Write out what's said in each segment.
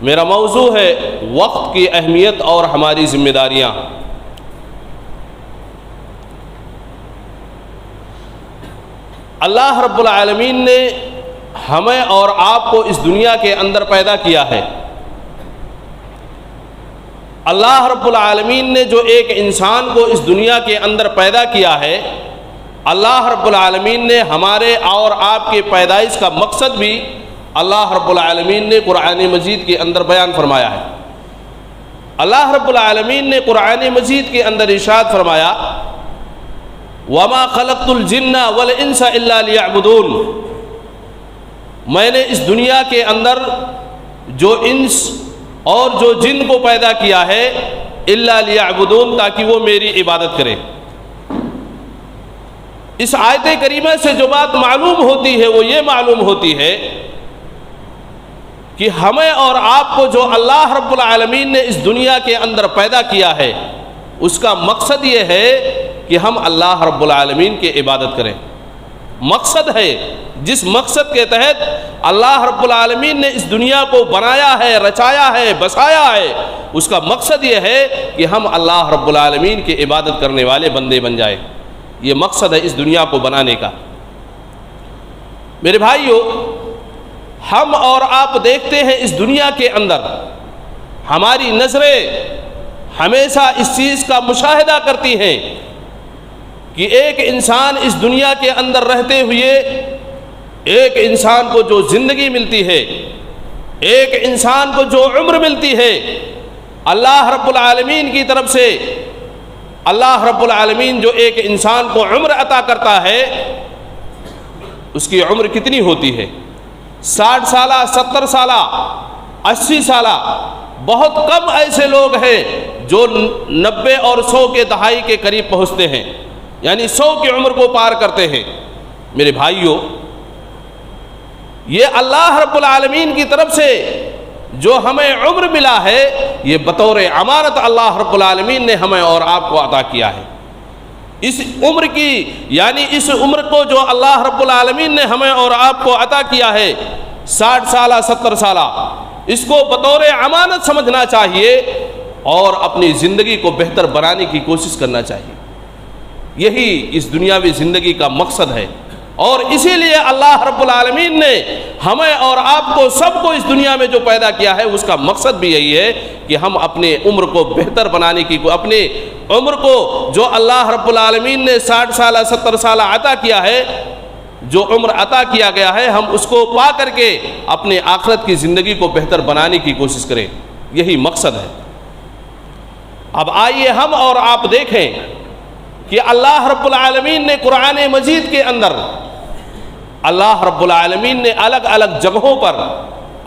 میرا موضوع ہے وقت کی اہمیت اور ہماری ذمہ داریاں۔ اللہ رب العالمین نے ہمیں اور آپ کو اس دنیا کے اندر پیدا کیا ہے۔ اللہ رب العالمین نے جو ایک انسان کو اس دنیا کے اندر پیدا کیا ہے، اللہ رب العالمین نے ہمارے اور آپ کے پیدائش کا مقصد بھی اللہ رب العالمین نے قرآن مجید کے اندر بیان فرمایا ہے۔ اللہ رب العالمین نے قرآن مجید کے اندر ارشاد فرمایا وَمَا خَلَقْتُ الْجِنَّ وَالْإِنسَ إِلَّا لِيَعْبُدُونَ، میں نے اس دنیا کے اندر جو انس اور جو جن کو پیدا کیا ہے إِلَّا لِيَعْبُدُونَ، تاکہ وہ میری عبادت کریں۔ اس آیت کریمہ سے جو بات معلوم ہوتی ہے وہ یہ معلوم ہوتی ہے کہ ہمیں اور آپ کو جو اللہ رب العالمین نے اس دنیا کے اندر پیدا کیا ہے، اس کا مقصد یہ ہے کہ ہم اللہ رب العالمین کی عبادت کریں۔ مقصد ہے، جس مقصد کے تحت اللہ رب العالمین نے اس دنیا کو بنایا ہے، رچایا ہے، بسایا ہے، اس کا مقصد یہ ہے کہ ہم اللہ رب العالمین کی عبادت کرنے والے بندے بن جائیں۔ یہ مقصد ہے اس دنیا کو بنانے کا۔ میرے بھائیو، ہم اور آپ دیکھتے ہیں اس دنیا کے اندر ہماری نظریں ہمیشہ اس چیز کا مشاہدہ کرتی ہیں کہ ایک انسان اس دنیا کے اندر رہتے ہوئے ایک انسان کو جو زندگی ملتی ہے، ایک انسان کو جو عمر ملتی ہے، اللہ رب العالمین کی طرف سے اللہ رب العالمین جو ایک انسان کو عمر عطا کرتا ہے، اس کی عمر کتنی ہوتی ہے؟ 60 سالہ، 70 سالہ، 80 سالہ۔ بہت کم ایسے لوگ ہیں جو 90 اور 100 کے دہائی کے قریب پہنچتے ہیں، یعنی 100 کی عمر کو پار کرتے ہیں۔ میرے بھائیوں، یہ اللہ رب العالمین کی طرف سے جو ہمیں عمر ملا ہے، یہ بطور امانت اللہ رب العالمین نے ہمیں اور آپ کو عطا کیا ہے۔ اس عمر کی، یعنی اس عمر کو جو اللہ رب العالمین نے ہمیں اور آپ کو عطا کیا ہے، 60 سالہ، 70 سالہ، اس کو بطور امانت سمجھنا چاہیے اور اپنی زندگی کو بہتر بنانے کی کوشش کرنا چاہیے۔ یہی اس دنیاوی زندگی کا مقصد ہے، اور اسی لیے اللہ رب العالمین نے ہمیں اور آپ کو سب کو اس دنیا میں جو پیدا کیا ہے، اس کا مقصد بھی یہی ہے کہ ہم اپنے عمر کو بہتر بنانے کی، اپنے عمر کو جو اللہ رب العالمین نے 60 سالہ 70 سالہ عطا کیا ہے، جو عمر عطا کیا گیا ہے، ہم اس کو پا کر کے اپنے آخرت کی زندگی کو بہتر بنانے کی کوشش کریں۔ یہی مقصد ہے۔ اب آئیے ہم اور آپ دیکھیں کہ اللہ رب العالمین نے قرآن مجید کے اندر اللہ رب العالمین نے الگ الگ جگہوں پر،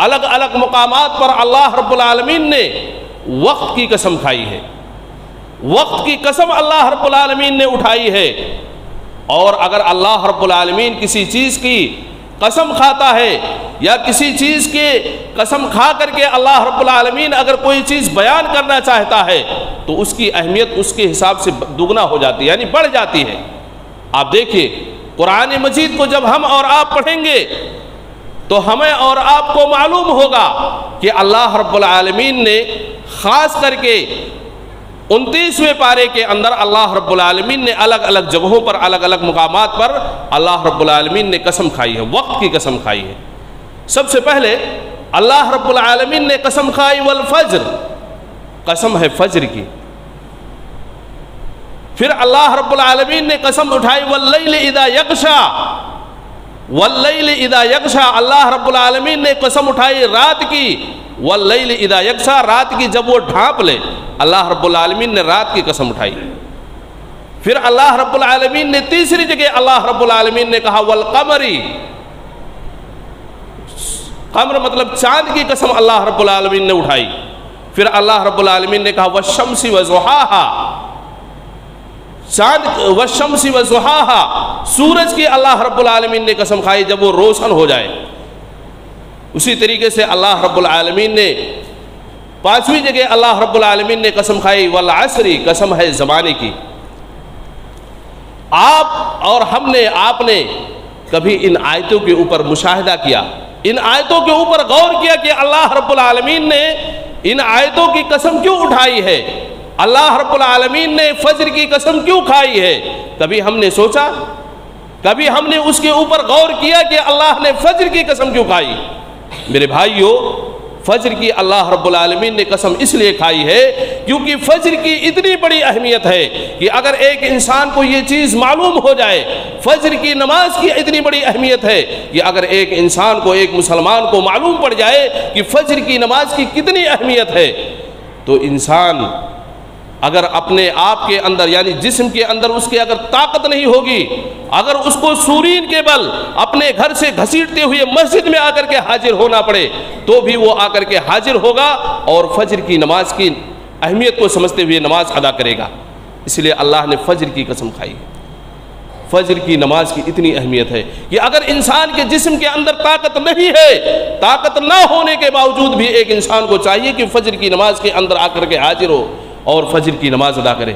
الگ الگ مقامات پر اللہ رب العالمین نے وقت کی قسم کھائی ہے۔ وقت کی قسم اللہ رب العالمین نے اٹھائی ہے، اور اگر اللہ رب العالمین کسی چیز کی قسم کھاتا ہے یا کسی چیز کی قسم کھا کر کے اللہ رب العالمین اگر کوئی چیز بیان کرنا چاہتا ہے تو اس کی اہمیت اس کے حساب سے دگنا ہو جاتی ہے، یعنی بڑھ جاتی ہے۔ آپ دیکھیے قرآن مجید کو جب ہم اور آپ پڑھیں گے تو ہمیں اور آپ کو معلوم ہوگا کہ اللہ رب العالمین نے خاص کر کے 29ویں پارے کے اندر اللہ رب العالمین نے الگ الگ جگہوں پر، الگ الگ مقامات پر اللہ رب العالمین نے قسم کھائی ہے، وقت کی قسم کھائی ہے۔ سب سے پہلے اللہ رب العالمین نے قسم کھائی والفجر، قسم ہے فجر کی۔ پھر اللہ رب العالمین نے قسم اٹھائی واللیل اذا یغشا، واللیل اذا یغشا، اللہ رب العالمین نے قسم اٹھائی رات کی، واللیل اذا یغشا، رات کی جب وہ ڈھانپ لے، اللہ رب العالمین نے رات کی قسم اٹھائی۔ پھر اللہ رب العالمین نے تیسری جگہ اللہ رب العالمین نے کہا والقمری، قمر مطلب چاند کی قسم اللہ رب العالمین نے اٹھائی۔ پھر اللہ رب العالمین نے کہا والشمس وضحاہا، چاند والشمس وضحاہا، سورج کی اللہ رب العالمین نے قسم کھائی جب وہ روشن ہو جائے۔ اسی طریقے سے اللہ رب العالمین نے پانچویں جگہ اللہ رب العالمین نے قسم کھائی والعصر، قسم ہے زمانے کی۔ آپ اور ہم نے، آپ نے کبھی ان آیتوں کے اوپر مشاہدہ کیا ان آیتوں کے اوپر غور کیا کہ اللہ رب العالمین نے ان آیتوں کی قسم کیوں اٹھائی ہے، اللہ رب العالمین نے فجر کی قسم کیوں کھائی ہے، کبھی ہم نے سوچا، کبھی ہم نے اس کے اوپر غور کیا کہ اللہ نے فجر کی قسم کیوں کھائی؟ میرے بھائیو، فجر کی اللہ رب العالمین نے قسم اس لیے کھائی ہے کیونکہ فجر کی اتنی بڑی اہمیت ہے کہ اگر ایک انسان کو یہ چیز معلوم ہو جائے، فجر کی نماز کی اتنی بڑی اہمیت ہے کہ اگر ایک انسان کو، ایک مسلمان کو معلوم پڑ جائے کہ فجر کی نماز کی کتنی اہمیت ہے، تو انسان اگر اپنے آپ کے اندر یعنی جسم کے اندر اس کے اگر طاقت نہیں ہوگی، اگر اس کو سورین کے بل اپنے گھر سے گھسیٹتے ہوئے مسجد میں آ کر کے حاضر ہونا پڑے تو بھی وہ آ کر کے حاضر ہوگا اور فجر کی نماز کی اہمیت کو سمجھتے ہوئے نماز ادا کرے گا۔ اس لیے اللہ نے فجر کی قسم کھائی ہے۔ فجر کی نماز کی اتنی اہمیت ہے کہ اگر انسان کے جسم کے اندر طاقت نہیں ہے، طاقت نہ ہونے کے باوجود بھی ایک انسان کو چاہیے کہ فجر کی نماز کے اندر آ کر کے حاضر ہو اور فجر کی نماز ادا کرے۔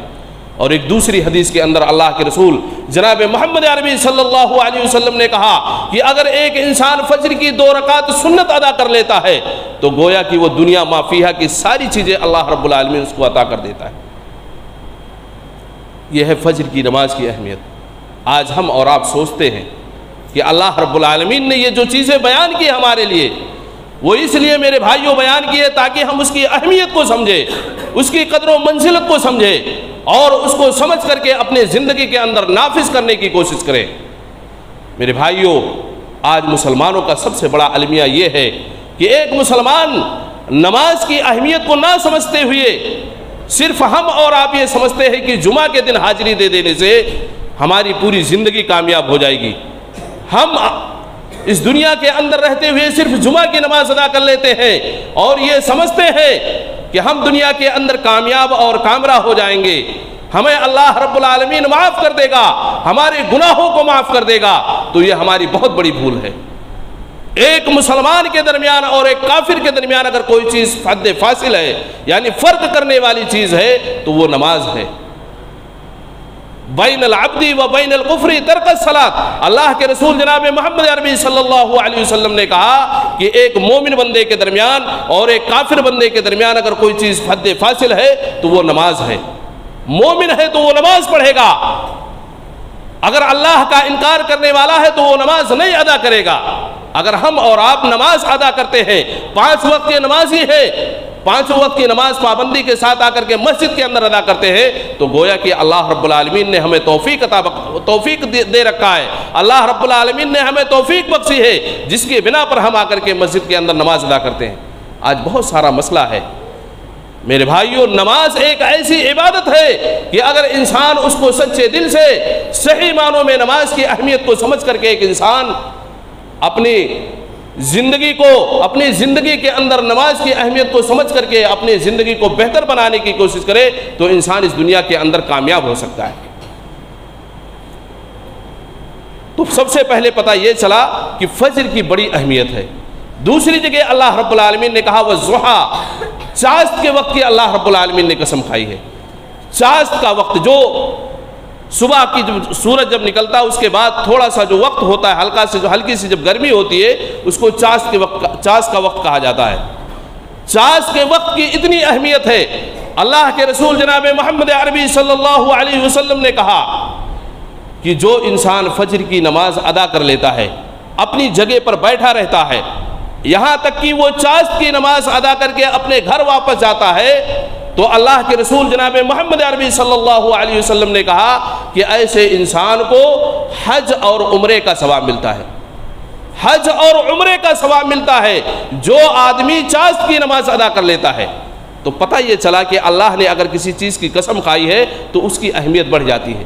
اور ایک دوسری حدیث کے اندر اللہ کے رسول جناب محمد عربی صلی اللہ علیہ وسلم نے کہا کہ اگر ایک انسان فجر کی 2 رکعت سنت ادا کر لیتا ہے تو گویا کہ وہ دنیا ما فیہا کی ساری چیزیں اللہ رب العالمین اس کو عطا کر دیتا ہے۔ یہ ہے فجر کی نماز کی اہمیت۔ آج ہم اور آپ سوچتے ہیں کہ اللہ رب العالمین نے یہ جو چیزیں بیان کی ہمارے لیے، وہ اس لیے میرے بھائیوں بیان کیے تاکہ ہم اس کی اہمیت کو سمجھیں، اس کی قدر و منزلت کو سمجھیں اور اس کو سمجھ کر کے اپنے زندگی کے اندر نافذ کرنے کی کوشش کریں۔ میرے بھائیوں، آج مسلمانوں کا سب سے بڑا المیہ یہ ہے کہ ایک مسلمان نماز کی اہمیت کو نہ سمجھتے ہوئے صرف ہم اور آپ یہ سمجھتے ہیں کہ جمعہ کے دن حاضری دے دینے سے ہماری پوری زندگی کامیاب ہو جائے گی۔ ہم اس دنیا کے اندر رہتے ہوئے صرف جمعہ کی نماز ادا کر لیتے ہیں اور یہ سمجھتے ہیں کہ ہم دنیا کے اندر کامیاب اور کامرہ ہو جائیں گے، ہمیں اللہ رب العالمین معاف کر دے گا، ہمارے گناہوں کو معاف کر دے گا، تو یہ ہماری بہت بڑی بھول ہے۔ ایک مسلمان کے درمیان اور ایک کافر کے درمیان اگر کوئی چیز حد فاصل ہے یعنی فرق کرنے والی چیز ہے تو وہ نماز ہے۔ بین العبد و بین الکفر ترک الصلاۃ، اللہ کے رسول جناب محمد عربی صلی اللہ علیہ وسلم نے کہا کہ ایک مومن بندے کے درمیان اور ایک کافر بندے کے درمیان اگر کوئی چیز حد فاصل ہے تو وہ نماز ہے۔ مومن ہے تو وہ نماز پڑھے گا، اگر اللہ کا انکار کرنے والا ہے تو وہ نماز نہیں ادا کرے گا۔ اگر ہم اور آپ نماز ادا کرتے ہیں، 5 وقت کی نمازی ہے، 5 وقت کی نماز پابندی کے ساتھ آ کر کے مسجد کے اندر ادا کرتے ہیں تو گویا کہ اللہ رب العالمین نے ہمیں توفیق دے رکھا ہے، اللہ رب العالمین نے ہمیں توفیق بخشی ہے جس کی بنا پر ہم آ کر کے مسجد کے اندر نماز ادا کرتے ہیں۔ آج بہت سارا مسئلہ ہے میرے بھائیوں۔ نماز ایک ایسی عبادت ہے کہ اگر انسان اس کو سچے دل سے صحیح معنوں میں نماز کی اہمیت کو سمجھ کر کے ایک انسان اپنی زندگی کے اندر نماز کی اہمیت کو سمجھ کر کے اپنی زندگی کو بہتر بنانے کی کوشش کرے تو انسان اس دنیا کے اندر کامیاب ہو سکتا ہے۔ تو سب سے پہلے پتہ یہ چلا کہ فجر کی بڑی اہمیت ہے۔ دوسری جگہ اللہ رب العالمین نے کہا وَالضُّحَىٰ، چاشت کے وقت کی اللہ رب العالمین نے قسم کھائی ہے۔ چاشت کا وقت جو صبح کی سورج جب نکلتا ہے اس کے بعد تھوڑا سا جو وقت ہوتا ہے ہلکی سی جب گرمی ہوتی ہے اس کو چاشت کا وقت کہا جاتا ہے۔ چاشت کے وقت کی اتنی اہمیت ہے، اللہ کے رسول جناب محمد عربی صلی اللہ علیہ وسلم نے کہا کہ جو انسان فجر کی نماز ادا کر لیتا ہے، اپنی جگہ پر بیٹھا رہتا ہے، یہاں تک کہ وہ چاشت کی نماز ادا کر کے اپنے گھر واپس جاتا ہے تو اللہ کے رسول جناب محمد عربی صلی اللہ علیہ وسلم نے کہا کہ ایسے انسان کو حج اور عمرے کا ثواب ملتا ہے۔ حج اور عمرے کا ثواب ملتا ہے جو آدمی چاشت کی نماز ادا کر لیتا ہے۔ تو پتہ یہ چلا کہ اللہ نے اگر کسی چیز کی قسم کھائی ہے تو اس کی اہمیت بڑھ جاتی ہے،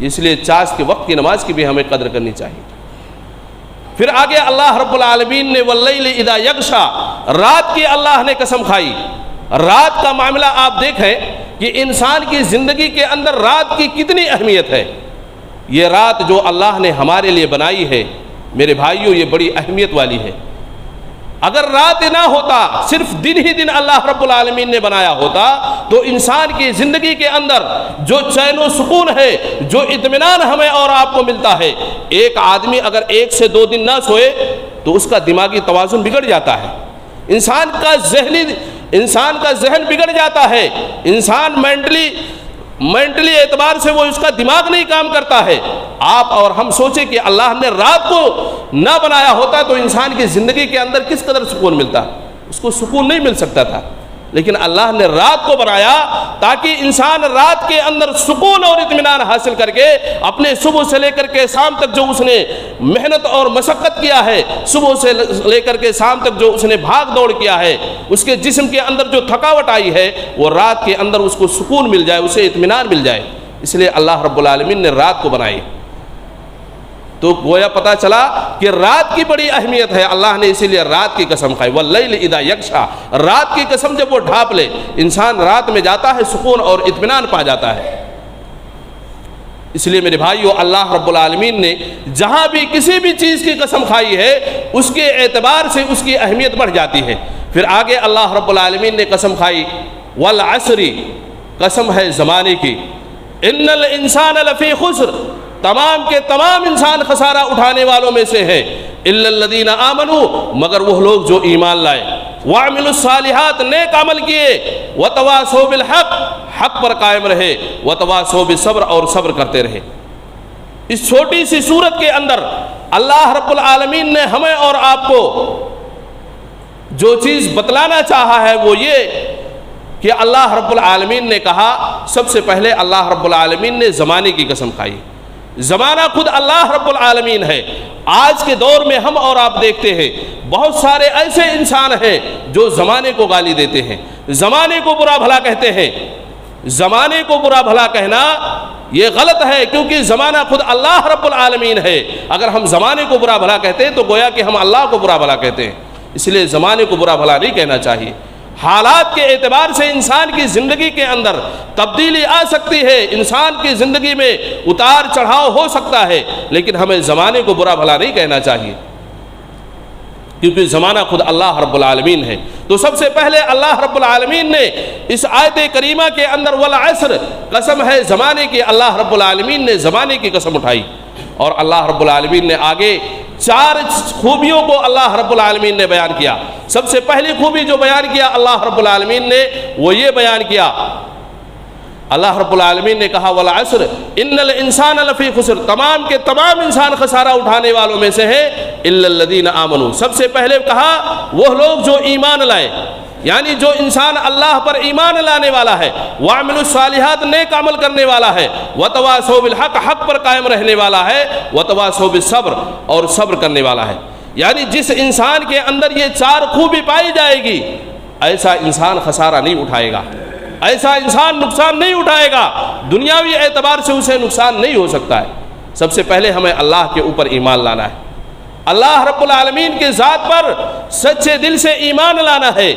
اس لیے چاشت کے وقت کی نماز کی بھی ہمیں قدر کرنی چاہیے۔ پھر آگے اللہ رب العالمین نے واللیل اذا یغشا، رات کی اللہ نے قسم کھائی۔ رات کا معاملہ آپ دیکھیں کہ انسان کی زندگی کے اندر رات کی کتنی اہمیت ہے۔ یہ رات جو اللہ نے ہمارے لیے بنائی ہے میرے بھائیوں یہ بڑی اہمیت والی ہے۔ اگر رات نہ ہوتا، صرف دن ہی دن اللہ رب العالمین نے بنایا ہوتا تو انسان کی زندگی کے اندر جو چین و سکون ہے، جو اطمینان ہمیں اور آپ کو ملتا ہے، ایک آدمی اگر 1 سے 2 دن نہ سوئے تو اس کا دماغی توازن بگڑ جاتا ہے، انسان کا ذہن بگڑ جاتا ہے، انسان مینٹلی اعتبار سے وہ اس کا دماغ نہیں کام کرتا ہے۔ آپ اور ہم سوچیں کہ اللہ نے رات کو نہ بنایا ہوتا تو انسان کی زندگی کے اندر کس قدر سکون ملتا، اس کو سکون نہیں مل سکتا تھا، لیکن اللہ نے رات کو بنایا تاکہ انسان رات کے اندر سکون اور اطمینان حاصل کر کے اپنے صبح سے لے کر کے شام تک جو اس نے محنت اور مشقت کیا ہے، صبح سے لے کر کے شام تک جو اس نے بھاگ دوڑ کیا ہے، اس کے جسم کے اندر جو تھکاوٹ آئی ہے، وہ رات کے اندر اس کو سکون مل جائے، اسے اطمینان مل جائے۔ اس لیے اللہ رب العالمین نے رات کو بنائی۔ تو گویا پتہ چلا کہ رات کی بڑی اہمیت ہے، اللہ نے اسی لیے رات کی قسم کھائی، واللیل اذا یغشا، رات کی قسم جب وہ ڈھانپ لے، انسان رات میں جاتا ہے سکون اور اطمینان پا جاتا ہے۔ اس لیے میرے بھائیو، اللہ رب العالمین نے جہاں بھی کسی بھی چیز کی قسم کھائی ہے اس کے اعتبار سے اس کی اہمیت بڑھ جاتی ہے۔ پھر آگے اللہ رب العالمین نے قسم کھائی والعصر، قسم ہے زمانے کی، ان الانسان لفی خسر، تمام کے تمام انسان خسارہ اٹھانے والوں میں سے ہیں، الا الذین آمنوا، مگر وہ لوگ جو ایمان لائے، وعملوا الصالحات، نیک عمل کیے، وتواصوا بالحق، حق پر قائم رہے، وتواصوا بالصبر، اور صبر کرتے رہے۔ اس چھوٹی سی سورت کے اندر اللہ رب العالمین نے ہمیں اور آپ کو جو چیز بتلانا چاہا ہے وہ یہ کہ اللہ رب العالمین نے کہا، سب سے پہلے اللہ رب العالمین نے زمانے کی قسم کھائی۔ زمانہ خود اللہ رب العالمین ہے۔ آج کے دور میں ہم اور آپ دیکھتے ہیں بہت سارے ایسے انسان ہیں جو زمانے کو گالی دیتے ہیں، زمانے کو برا بھلا کہتے ہیں۔ زمانے کو برا بھلا کہنا یہ غلط ہے، کیونکہ زمانہ خود اللہ رب العالمین ہے۔ اگر ہم زمانے کو برا بھلا کہتے ہیں تو گویا کہ ہم اللہ کو برا بھلا کہتے ہیں، اس لیے زمانے کو برا بھلا نہیں کہنا چاہیے۔ حالات کے اعتبار سے انسان کی زندگی کے اندر تبدیلی آ سکتی ہے، انسان کی زندگی میں اتار چڑھاؤ ہو سکتا ہے، لیکن ہمیں زمانے کو برا بھلا نہیں کہنا چاہیے، کیونکہ زمانہ خود اللہ رب العالمین ہے۔ تو سب سے پہلے اللہ رب العالمین نے اس آیت کریمہ کے اندر والعصر، قسم ہے زمانے کی، اللہ رب العالمین نے زمانے کی قسم اٹھائی۔ اور اللہ رب العالمین نے آگے 4 خوبیوں کو اللہ رب العالمین نے بیان کیا۔ سب سے پہلی خوبی جو بیان کیا اللہ رب العالمین نے وہ یہ بیان کیا، اللہ رب العالمین نے کہا والعصر ان الانسان لفی خسر، تمام کے تمام انسان خسارہ اٹھانے والوں میں سے ہیں، الا الذین آمنوا، سب سے پہلے کہا وہ لوگ جو ایمان لائے، یعنی جو انسان اللہ پر ایمان لانے والا ہے، وعملوا الصالحات، نیک عمل کرنے والا ہے، وتواصوا بالحق، حق پر قائم رہنے والا ہے، وتواصوا بالصبر، اور صبر کرنے والا ہے۔ یعنی جس انسان کے اندر یہ 4 خوبی پائی جائے گی، ایسا انسان خسارہ نہیں اٹھائے گا، ایسا انسان نقصان نہیں اٹھائے گا، دنیاوی اعتبار سے اسے نقصان نہیں ہو سکتا ہے۔ سب سے پہلے ہمیں اللہ کے اوپر ایمان لانا ہے، اللہ رب العالمین کے ذات پر سچے دل سے ایمان لانا ہے۔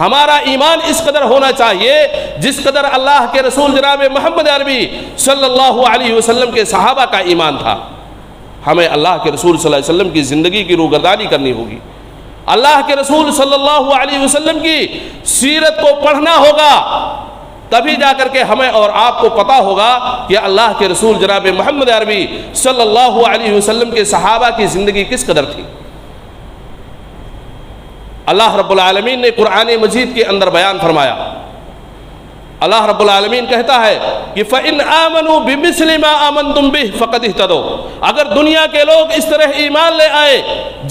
ہمارا ایمان اس قدر ہونا چاہیے جس قدر اللہ کے رسول جناب محمد عربی صلی اللہ علیہ وسلم کے صحابہ کا ایمان تھا۔ ہمیں اللہ کے رسول صلی اللہ علیہ وسلم کی زندگی کی روگردانی کرنی ہوگی، اللہ کے رسول صلی اللہ علیہ وسلم کی سیرت کو پڑھنا ہوگا، تبھی جا کر کے ہمیں اور آپ کو پتہ ہوگا کہ اللہ کے رسول جناب محمد عربی صلی اللہ علیہ وسلم کے صحابہ کی زندگی کس قدر تھی۔ اللہ رب العالمین نے قرآن مجید کے اندر بیان فرمایا، اللہ رب العالمین کہتا ہے کہ فَإِنْ آمَنُوا بِمِثْلِ مَا آمَنْتُمْ بِهِ فَقَدِ اهْتَدَوْا، اگر دنیا کے لوگ اس طرح ایمان لے آئے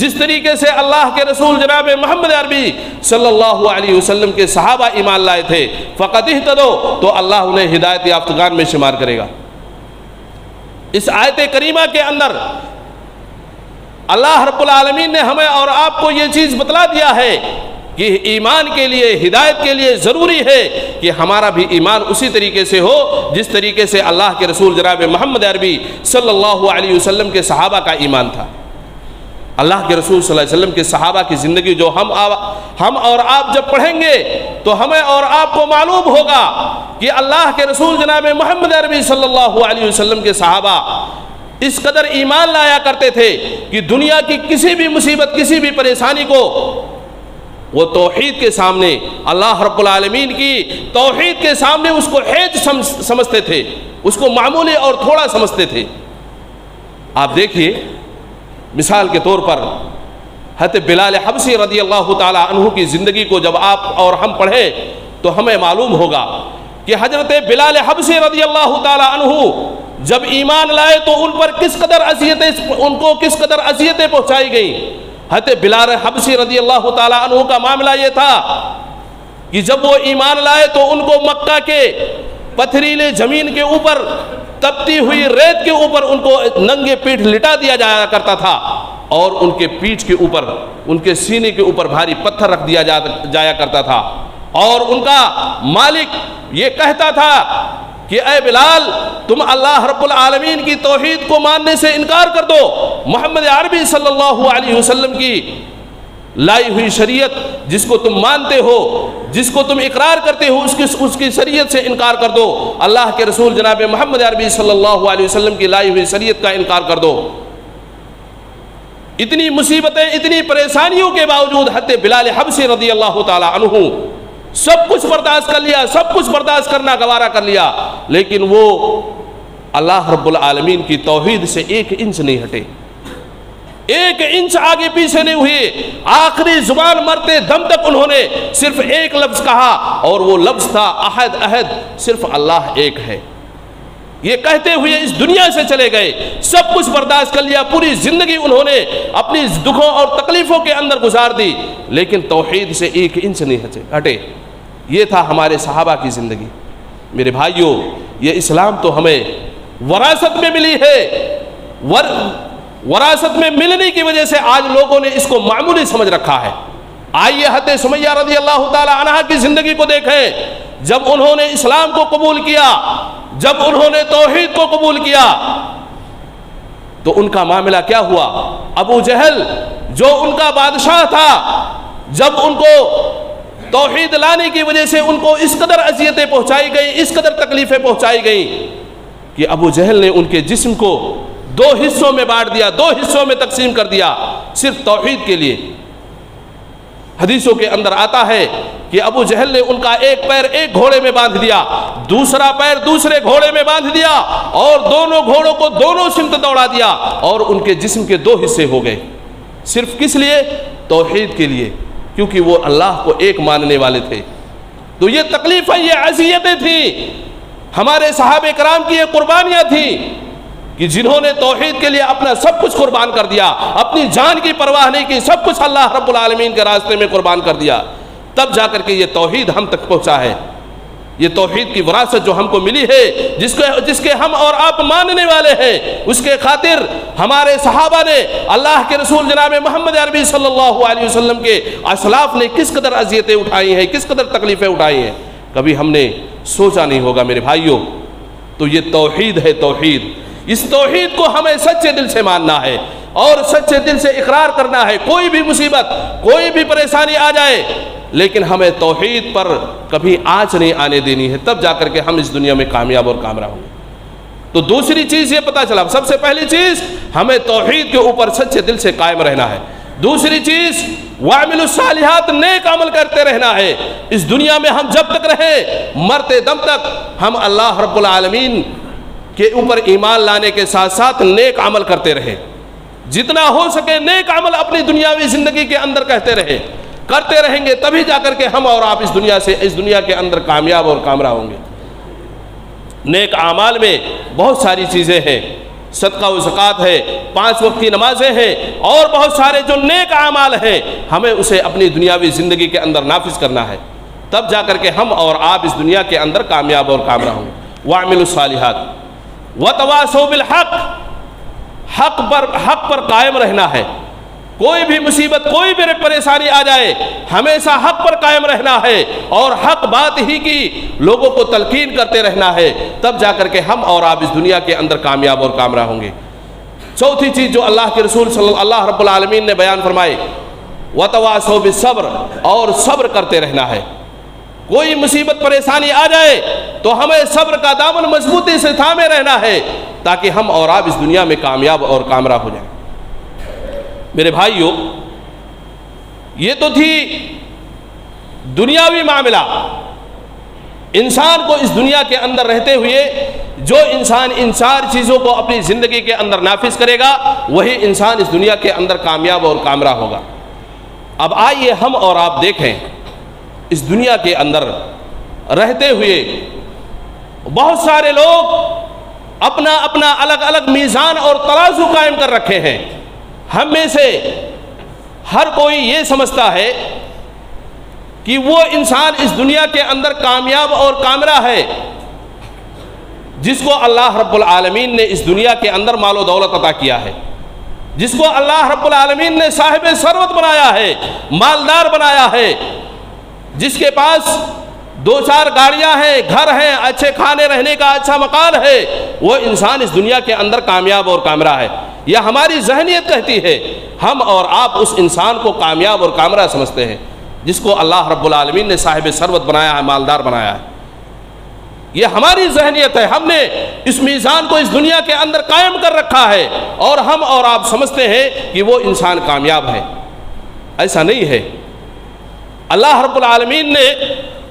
جس طریقے سے اللہ کے رسول جناب محمد عربی صلی اللہ علیہ وسلم کے صحابہ ایمان لائے تھے، فَقَدِ اهْتَدَوْا، تو اللہ انہیں ہدایت یافتگان میں شمار کرے گا۔ اس آیت کریمہ کے اندر اللہ رب العالمین نے ہمیں اور آپ کو یہ چیز بتلا دیا ہے کہ ایمان کے لیے، ہدایت کے لیے ضروری ہے کہ ہمارا بھی ایمان اسی طریقے سے ہو جس طریقے سے اللہ کے رسول جناب محمد عربی صلی اللہ علیہ وسلم کے صحابہ کا ایمان تھا۔ اللہ کے رسول صلی اللہ علیہ وسلم کے صحابہ کی زندگی جو ہم اور آپ جب پڑھیں گے تو ہمیں اور آپ کو معلوم ہوگا کہ اللہ کے رسول جناب محمد عربی صلی اللہ علیہ وسلم کے صحابہ اس قدر ایمان لایا کرتے تھے کہ دنیا کی کسی بھی مصیبت، کسی بھی پریشانی کو وہ توحید کے سامنے، اللہ رب العالمین کی توحید کے سامنے اس کو حیج سمجھتے تھے، اس کو معمولی اور تھوڑا سمجھتے تھے۔ آپ دیکھیے مثال کے طور پر حضرت بلال حبشی رضی اللہ تعالی عنہ کی زندگی کو جب آپ اور ہم پڑھیں تو ہمیں معلوم ہوگا کہ حضرت بلال حبشی رضی اللہ تعالی عنہ جب ایمان لائے تو ان پر کس قدر اذیتیں پہنچائی گئیں۔ حضرت بلال حبشی رضی اللہ تعالی عنہ کا معاملہ یہ تھا کہ جب وہ ایمان لائے تو ان کو مکہ کے پتھریلے زمین کے اوپر تپتی ہوئی ریت کے اوپر ان کو ننگے پیٹھ لٹا دیا جایا کرتا تھا، اور ان کے پیٹھ کے اوپر، ان کے سینے کے اوپر بھاری پتھر رکھ دیا جایا کرتا تھا، اور ان کا مالک یہ کہتا تھا کہ اے بلال تم اللہ رب العالمین کی توحید کو ماننے سے انکار کر دو، محمد عربی صلی اللہ علیہ وسلم کی لائی ہوئی شریعت جس کو تم مانتے ہو، جس کو تم اقرار کرتے ہو، اس کی شریعت سے انکار کر دو، اللہ کے رسول جناب محمد عربی صلی اللہ علیہ وسلم کی لائی ہوئی شریعت کا انکار کر دو۔ اتنی مصیبتیں، اتنی پریشانیوں کے باوجود حضرت بلال حبشی رضی اللہ تعالی عنہ سب کچھ برداشت کر لیا، سب کچھ برداشت کرنا گوارا کر لیا، لیکن وہ اللہ رب العالمین کی توحید سے ایک انچ نہیں ہٹے، ایک انچ آگے پیچھے نہیں ہوئے۔ آخری زبان مرتے دم تک انہوں نے صرف ایک لفظ کہا، اور وہ لفظ تھا احد احد، صرف اللہ ایک ہے۔ یہ کہتے ہوئے اس دنیا سے چلے گئے، سب کچھ برداشت کر لیا، پوری زندگی انہوں نے اپنی دکھوں اور تکلیفوں کے اندر گزار دی، لیکن توحید سے ایک انچ نہیں ہٹے۔ یہ تھا ہمارے صحابہ کی زندگی۔ میرے بھائیوں، یہ اسلام تو ہمیں وراثت میں ملی ہے، وراثت میں ملنے کی وجہ سے آج لوگوں نے اس کو معمولی سمجھ رکھا ہے۔ آئیے حضرت سمیہ رضی اللہ تعالی عنہا کی زندگی کو دیکھیں۔ جب انہوں نے اسلام کو قبول کیا، جب انہوں نے توحید کو قبول کیا، تو ان کا معاملہ کیا ہوا؟ ابو جہل جو ان کا بادشاہ تھا، جب ان کو توحید لانے کی وجہ سے ان کو اس قدر اذیتیں پہنچائی گئیں، اس قدر تکلیفیں پہنچائی گئیں کہ ابو جہل نے ان کے جسم کو دو حصوں میں بانٹ دیا، دو حصوں میں تقسیم کر دیا، صرف توحید کے لیے۔ حدیثوں کے اندر آتا ہے کہ ابو جہل نے ان کا ایک پیر ایک گھوڑے میں باندھ دیا، دوسرا پیر دوسرے گھوڑے میں باندھ دیا، اور دونوں گھوڑوں کو دونوں سمت دوڑا دیا، اور ان کے جسم کے دو حصے ہو گئے، صرف کس لیے؟ توحید کے لیے، کیونکہ وہ اللہ کو ایک ماننے والے تھے۔ تو یہ تکلیفیں، یہ اذیتیں تھیں، ہمارے صحابہ کرام کی یہ قربانیاں تھیں کہ جنہوں نے توحید کے لیے اپنا سب کچھ قربان کر دیا، اپنی جان کی پرواہ نہیں کی، سب کچھ اللہ رب العالمین کے راستے میں قربان کر دیا، تب جا کر کے یہ توحید ہم تک پہنچا ہے۔ یہ توحید کی وراثت جو ہم کو ملی ہے، جس کے ہم اور آپ ماننے والے ہیں، اس کے خاطر ہمارے صحابہ نے، اللہ کے رسول جناب محمد عربی صلی اللہ علیہ وسلم کے اسلاف نے کس قدر اذیتیں اٹھائی ہیں، کس قدر تکلیفیں اٹھائی ہیں، کبھی ہم نے سوچا نہیں ہوگا میرے بھائیوں۔ تو یہ توحید ہے، توحید، اس توحید کو ہمیں سچے دل سے ماننا ہے اور سچے دل سے اقرار کرنا ہے۔ کوئی بھی مصیبت، کوئی بھی پریشانی آ جائے، لیکن ہمیں توحید پر کبھی آنچ نہیں آنے دینی ہے، تب جا کر کے ہم اس دنیا میں کامیاب اور کامرا ہوں گے۔ تو دوسری چیز یہ پتہ چلا، سب سے پہلی چیز ہمیں توحید کے اوپر سچے دل سے قائم رہنا ہے۔ دوسری چیز وَاعْمِلُوا الصَّالِحَاتِ، نیک عمل کرتے رہنا ہے۔ اس دنیا میں ہم جب تک رہیں، مرتے دم تک ہم اللہ رب العالمین کے اوپر ایمان لانے کے ساتھ ساتھ نیک عمل کرتے رہے، جتنا ہو سکے نیک عمل اپنی دنیاوی زندگی کے اندر کرتے رہیں گے، تبھی جا کر کے ہم اور آپ اس دنیا کے اندر کامیاب اور کامرا ہوں گے۔ نیک اعمال میں بہت ساری چیزیں ہیں، صدقہ و زکوٰۃ ہے، 5 وقت کی نمازیں ہیں، اور بہت سارے جو نیک اعمال ہیں، ہمیں اسے اپنی دنیاوی زندگی کے اندر نافذ کرنا ہے، تب جا کر کے ہم اور آپ اس دنیا کے اندر کامیاب اور کامرا ہوں گے۔ وَاعْمِلُوا الصَّالِحَاتِ وَتَوَاصَوْا بِالْحَقِّ، حق پر قائم رہنا ہے۔ کوئی بھی مصیبت، کوئی بھی پریشانی آ جائے، ہمیشہ حق پر قائم رہنا ہے اور حق بات ہی کی لوگوں کو تلقین کرتے رہنا ہے، تب جا کر کے ہم اور آپ اس دنیا کے اندر کامیاب اور کامرا ہوں گے۔ چوتھی چیز جو اللہ کے رسول اللہ رب العالمین نے بیان فرمائے، وَتَوَاصَوْا بِالصَّبْرِ، اور صبر کرتے رہنا ہے۔ کوئی مصیبت پریشانی آ جائے تو ہمیں صبر کا دامن مضبوطی سے تھامے رہنا ہے، تاکہ ہم اور آپ اس دنیا میں کامیاب اور کامرا ہو جائیں۔ میرے بھائیوں، یہ تو تھی دنیاوی معاملہ۔ انسان کو اس دنیا کے اندر رہتے ہوئے جو انسان ان 4 چیزوں کو اپنی زندگی کے اندر نافذ کرے گا، وہی انسان اس دنیا کے اندر کامیاب اور کامرا ہوگا۔ اب آئیے ہم اور آپ دیکھیں اس دنیا کے اندر رہتے ہوئے بہت سارے لوگ اپنا اپنا الگ الگ میزان اور ترازو قائم کر رکھے ہیں. ہم میں سے ہر کوئی یہ سمجھتا ہے کہ وہ انسان اس دنیا کے اندر کامیاب اور کامرہ ہے جس کو اللہ رب العالمین نے اس دنیا کے اندر مال و دولت عطا کیا ہے، جس کو اللہ رب العالمین نے صاحب ثروت بنایا ہے، مالدار بنایا ہے، جس کے پاس 2-4 گاڑیاں ہیں، گھر ہیں، اچھے کھانے رہنے کا اچھا مکان ہے، وہ انسان اس دنیا کے اندر کامیاب اور کامرہ ہے. یہ ہماری ذہنیت کہتی ہے. ہم اور آپ اس انسان کو کامیاب اور کامرہ سمجھتے ہیں جس کو اللہ رب العالمین نے صاحب ثروت بنایا ہے، مالدار بنایا ہے. یہ ہماری ذہنیت ہے. ہم نے اس میزان کو اس دنیا کے اندر قائم کر رکھا ہے اور ہم اور آپ سمجھتے ہیں کہ وہ انسان کامیاب ہے. ایسا نہیں ہے. اللہ رب العالمین نے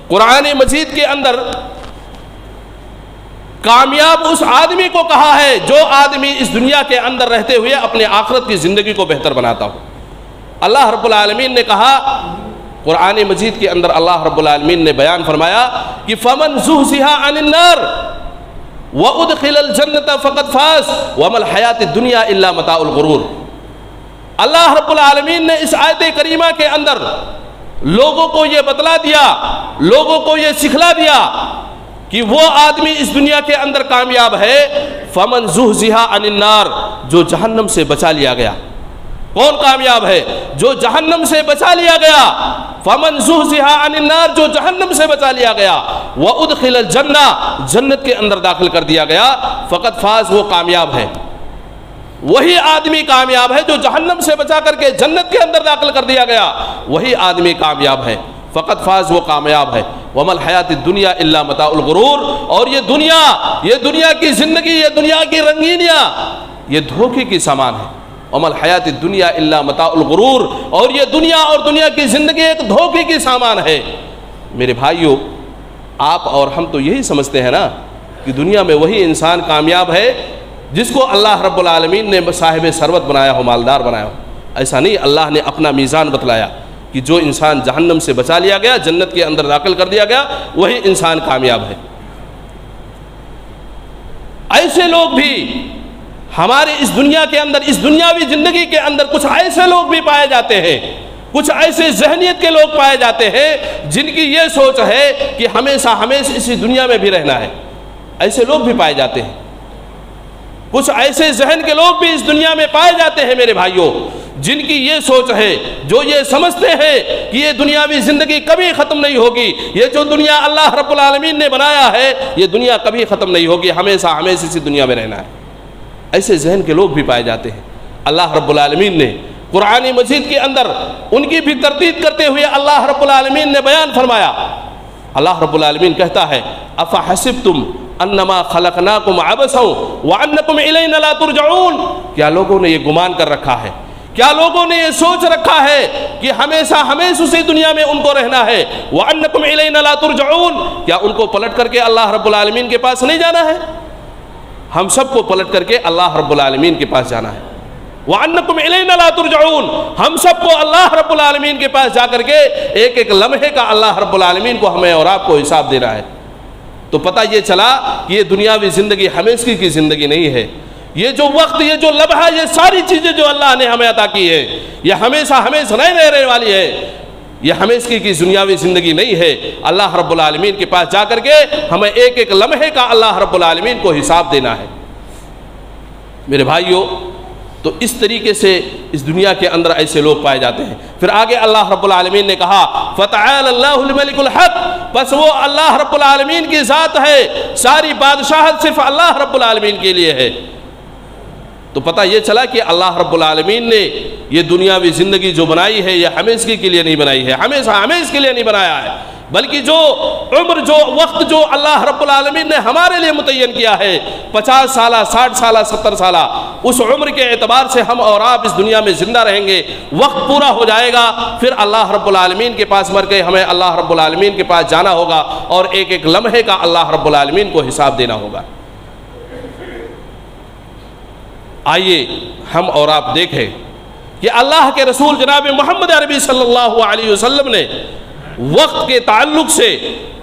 قرآن مجید کے اندر کامیاب اس آدمی کو کہا ہے جو آدمی اس دنیا کے اندر رہتے ہوئے اپنے آخرت کی زندگی کو بہتر بناتا ہو. اللہ رب العالمین نے کہا قرآن مجید کے اندر، اللہ رب العالمین نے بیان فرمایا کہ فَمَنْ زُحْزِحَ عَنِ النَّارِ وَأُدْخِلَ الْجَنَّةَ فَقَدْ فَازَ وَمَا الْحَيَاةُ الدُّنْيَا إِلَّا مَتَاعُ الْغُرُورِ. اللہ رب العالمین نے اس آیت کریمہ کے اندر لوگوں کو یہ بتلا دیا، لوگوں کو یہ سکھلا دیا کہ وہ آدمی اس دنیا کے اندر کامیاب ہے. فَمَنْ زُحْزِحَ عَنِ النَّارِ، جو جہنم سے بچا لیا گیا. کون کامیاب ہے؟ جو جہنم سے بچا لیا گیا. فَمَنْ زُحْزِحَ عَنِ النَّارِ، جو جہنم سے بچا لیا گیا. وَأُدْخِلَ الْجَنَّةَ، جنت کے اندر داخل کر دیا گیا. فَقَدْ فَازَ، وہ کامیاب ہے. وہی آدمی کامیاب ہے جو جہنم سے بچا کر کے جنت کے اندر داخل کر دیا گیا. وہی آدمی کامیاب ہے. فقط فاز، وہ کامیاب ہے. وَمَا الْحَيَاةُ الدُّنْيَا إِلَّا مَتَاعُ الْغُرُورِ، اور یہ دنیا کی زندگی، یہ دنیا کی رنگینیاں، یہ دھوکے کی سامان ہے. وَمَا الْحَيَاةُ الدُّنْيَا إِلَّا مَتَاعُ الْغُرُورِ، اور یہ دنیا اور دنیا کی زندگی ایک دھوکے کی سامان ہے. میرے بھائیو، آپ اور ہم تو یہی سمجھتے ہیں نا کہ دنیا میں وہی انسان کامیاب ہے جس کو اللہ رب العالمین نے صاحب ثروت بنایا ہو، مالدار بنایا ہو. ایسا نہیں. اللہ نے اپنا میزان بتلایا کہ جو انسان جہنم سے بچا لیا گیا، جنت کے اندر داخل کر دیا گیا، وہی انسان کامیاب ہے. ایسے لوگ بھی ہمارے اس دنیا کے اندر، اس دنیاوی زندگی کے اندر کچھ ایسے لوگ بھی پائے جاتے ہیں، کچھ ایسے ذہنیت کے لوگ پائے جاتے ہیں جن کی یہ سوچ ہے کہ ہمیشہ اسی دنیا میں بھی رہنا ہے. ایسے لوگ بھی پائے جاتے ہیں. کچھ ایسے ذہن کے لوگ بھی اس دنیا میں پائے جاتے ہیں میرے بھائیوں، جن کی یہ سوچ ہے، جو یہ سمجھتے ہیں کہ یہ دنیاوی زندگی کبھی ختم نہیں ہوگی. یہ جو دنیا اللہ رب العالمین نے بنایا ہے، یہ دنیا کبھی ختم نہیں ہوگی، ہمیشہ اسی دنیا میں رہنا ہے. ایسے ذہن کے لوگ بھی پائے جاتے ہیں. اللہ رب العالمین نے قرآن مجید کے اندر ان کی بھی تردید کرتے ہوئے اللہ رب العالمین نے بیان فرمایا. اللہ رب العالمین کہتا ہے افحسبتم انما خلقناکم عبثا وانکم الینا لا ترجعون، کیا لوگوں نے یہ گمان کر رکھا ہے، کیا لوگوں نے یہ سوچ رکھا ہے کہ ہمیشہ اسی دنیا میں ان کو رہنا ہے. وانکم الینا لا ترجعون، کیا ان کو پلٹ کر کے اللہ رب العالمین کے پاس نہیں جانا ہے؟ ہم سب کو پلٹ کر کے اللہ رب العالمین کے پاس جانا ہے. وَأَنَّكُمْ إِلَيْنَا لَا تُرْجَعُونَ، ہم سب کو اللہ رب العالمین کے پاس جا کر کے ایک ایک لمحے کا اللہ رب العالمین کو ہمیں اور آپ کو حساب دینا ہے. تو پتہ یہ چلا کہ یہ دنیاوی زندگی ہمیشہ کی زندگی نہیں ہے. یہ جو وقت، یہ جو لمحہ، یہ ساری چیزیں جو اللہ نے ہمیں عطا کی ہے، یہ ہمیشہ نہیں رہنے والی ہے. یہ ہمیشہ کی دنیاوی زندگی نہیں ہے. اللہ رب العالمین کے پاس جا کر کے ہمیں ایک ایک لمحے کا اللہ رب العالمین کو حساب دینا ہے. میرے بھائیوں، تو اس طریقے سے اس دنیا کے اندر ایسے لوگ پائے جاتے ہیں. پھر آگے اللہ رب العالمین نے کہا فَتَعَالَ اللَّهُ الْمَلِكُ الْحَقِّ، بس وہ اللہ رب العالمین کی ذات ہے، ساری بادشاہت صرف اللہ رب العالمین کے لیے ہے. تو پتہ یہ چلا کہ اللہ رب العالمین نے یہ دنیاوی زندگی جو بنائی ہے، یہ ہمیشہ کے لیے نہیں بنائی ہے، ہمیشہ کے لیے نہیں بنایا ہے، بلکہ جو عمر، جو وقت جو اللہ رب العالمین نے ہمارے لیے متعین کیا ہے، 50 سالہ، 60 سالہ، 70 سالہ، اس عمر کے اعتبار سے ہم اور آپ اس دنیا میں زندہ رہیں گے. وقت پورا ہو جائے گا، پھر اللہ رب العالمین کے پاس مر کے ہمیں اللہ رب العالمین کے پاس جانا ہوگا اور ایک ایک لمحے کا اللہ رب العالمین کو حساب دینا ہوگا. آئیے ہم اور آپ دیکھیں کہ اللہ کے رسول جناب محمد عربی صلی اللہ علیہ وسلم نے وقت کے تعلق سے،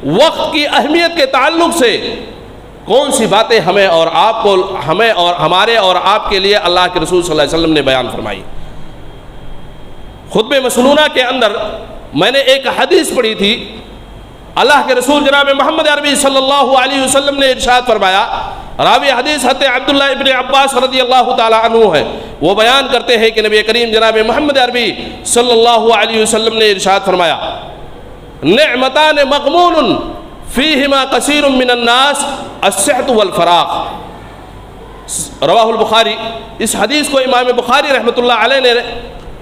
وقت کی اہمیت کے تعلق سے کون سی باتیں ہمیں اور آپ کو، ہمیں اور ہمارے اور آپ کے لیے اللہ کے رسول صلی اللہ علیہ وسلم نے بیان فرمائی۔ خطبہ مسنونہ کے اندر میں نے ایک حدیث پڑھی تھی، اللہ کے رسول جناب محمد عربی صلی اللہ علیہ وسلم نے ارشاد فرمایا، راوی حدیث حضرت عبداللہ ابن عباس رضی اللہ تعالی عنہ ہے، وہ بیان کرتے ہیں کہ نبی کریم جناب محمد عربی صلی اللہ علیہ وسلم نے ارشاد فرمایا، نعمتان مغمون فیہما کثیر من الناس الصحت والفراغ۔ رواہ البخاری، اس حدیث کو امام بخاری رحمۃ اللہ علیہ نے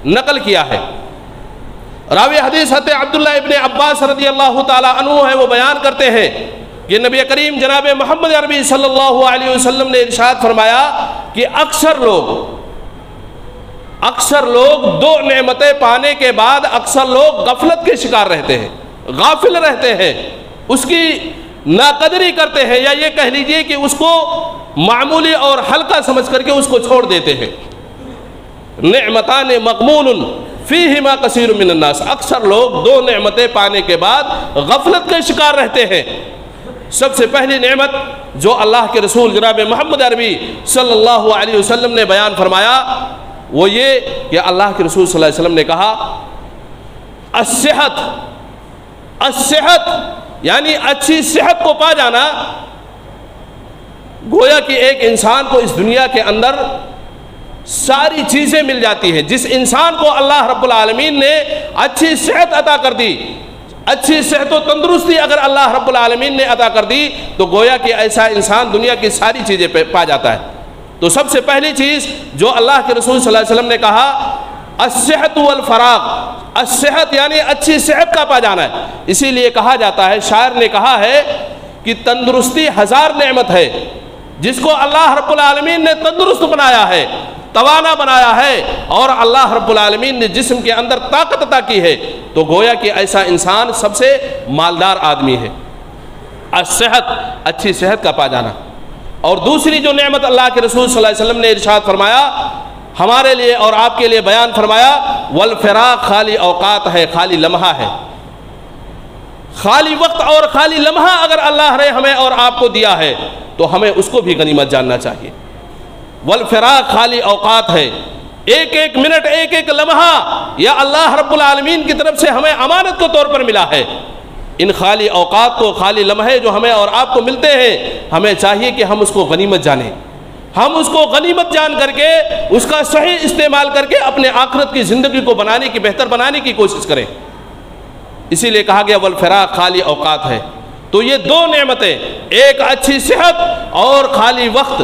نقل کیا ہے۔ راوی حدیث حضرت عبداللہ ابن عباس رضی اللہ تعالی عنہ ہے، وہ بیان کرتے ہیں کہ نبی کریم جناب محمد عربی صلی اللہ علیہ وسلم نے ارشاد فرمایا کہ اکثر لوگ دو نعمتیں پانے کے بعد اکثر لوگ غفلت کے شکار رہتے ہیں، غافل رہتے ہیں، اس کی ناقدری کرتے ہیں، یا یہ کہہ لیجئے کہ اس کو معمولی اور ہلکا سمجھ کر کے اس کو چھوڑ دیتے ہیں۔ نعمتان مغمون فیہما کثیر من الناس، اکثر لوگ دو نعمتیں پانے کے بعد غفلت کے شکار رہتے ہیں۔ سب سے پہلی نعمت جو اللہ کے رسول جناب محمد عربی صلی اللہ علیہ وسلم نے بیان فرمایا وہ یہ کہ اللہ کے رسول صلی اللہ علیہ وسلم نے کہا الصحت یعنی اچھی صحت کو پا جانا۔ گویا کہ ایک انسان کو اس دنیا کے اندر ساری چیزیں مل جاتی ہیں۔ جس انسان کو اللہ رب العالمین نے اچھی صحت عطا کر دی، اچھی صحت و تندرستی اگر اللہ رب العالمین نے عطا کر دی تو گویا کہ ایسا انسان دنیا کی ساری چیزیں پا جاتا ہے۔ تو سب سے پہلی چیز جو اللہ کے رسول صلی اللہ علیہ وسلم نے کہا الصحت والفراغ، الصحت یعنی اچھی صحت کا پا جانا ہے۔ اسی لیے کہا جاتا ہے، شاعر نے کہا ہے کہ تندرستی ہزار نعمت ہے، جس کو اللہ رب العالمین نے تندرست بنایا ہے، توانا بنایا ہے، اور اللہ رب العالمین نے جسم کے اندر طاقت عطا کی ہے، تو گویا کہ ایسا انسان سب سے مالدار آدمی ہے۔ الصحت، اچھی صحت کا پا جانا۔ اور دوسری جو نعمت اللہ کے رسول صلی اللہ علیہ وسلم نے ارشاد فرمایا، ہمارے لیے اور آپ کے لیے بیان فرمایا، والفراغ، خالی اوقات ہے، خالی لمحہ ہے، خالی وقت اور خالی لمحہ اگر اللہ نے ہمیں اور آپ کو دیا ہے تو ہمیں اس کو بھی غنیمت جاننا چاہیے۔ والفراغ، خالی اوقات ہے، ایک ایک منٹ، ایک ایک لمحہ یا اللہ رب العالمین کی طرف سے ہمیں امانت کے طور پر ملا ہے۔ ان خالی اوقات کو، خالی لمحے جو ہمیں اور آپ کو ملتے ہیں، ہمیں چاہیے کہ ہم اس کو غنیمت جانیں، ہم اس کو غنیمت جان کر کے اس کا صحیح استعمال کر کے اپنے آخرت کی زندگی کو بنانے کی، بہتر بنانے کی کوشش کریں۔ اسی لیے کہا گیا والفراغ، خالی اوقات ہے۔ تو یہ دو نعمتیں، ایک اچھی صحت اور خالی وقت،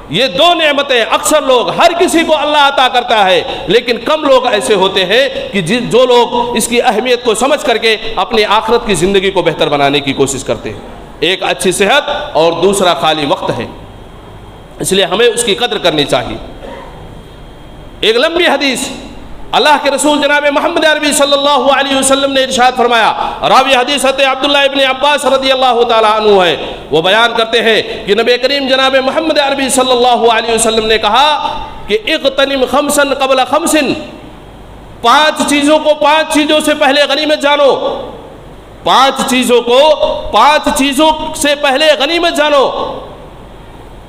یہ دو نعمتیں اکثر لوگ، ہر کسی کو اللہ عطا کرتا ہے، لیکن کم لوگ ایسے ہوتے ہیں کہ جو لوگ اس کی اہمیت کو سمجھ کر کے اپنی آخرت کی زندگی کو بہتر بنانے کی کوشش کرتے ہیں۔ ایک اچھی صحت اور دوسرا خالی وقت ہے، اس لیے ہمیں اس کی قدر کرنی چاہیے۔ ایک لمبی حدیث اللہ کے رسول جناب محمد عربی صلی اللہ علیہ وسلم نے ارشاد فرمایا، راوی حدیث حضرت عبداللہ ابن عباس رضی اللہ تعالی عنہ ہے، وہ بیان کرتے ہیں کہ نبی کریم جناب محمد عربی صلی اللہ علیہ وسلم نے کہا کہ اغتنم خمسا قبل خمس، پانچ چیزوں کو پانچ چیزوں سے پہلے غنیمت جانو، پانچ چیزوں کو پانچ چیزوں سے پہلے غنیمت جانو۔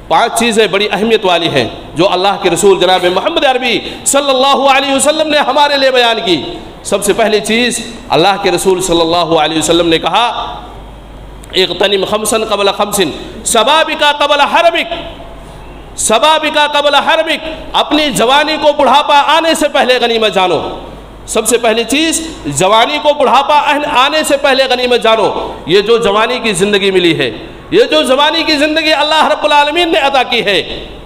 پانچ چیزیں بڑی اہمیت والی ہیں جو اللہ کے رسول جناب محمد عربی صلی اللہ علیہ وسلم نے ہمارے لیے بیان کی۔ سب سے پہلی چیز اللہ کے رسول صلی اللہ علیہ وسلم نے کہا اغتنم خمسا قبل خمس، شبابک قبل حرمک، شبابک قبل حرمک، اپنی جوانی کو بڑھاپا آنے سے پہلے غنیمت جانو۔ سب سے پہلی چیز جوانی کو بڑھاپا آنے سے پہلے غنیمت جانو۔ یہ جو جوانی کی زندگی ملی ہے، یہ جو جوانی کی زندگی اللہ رب العالمین نے عطا کی ہے،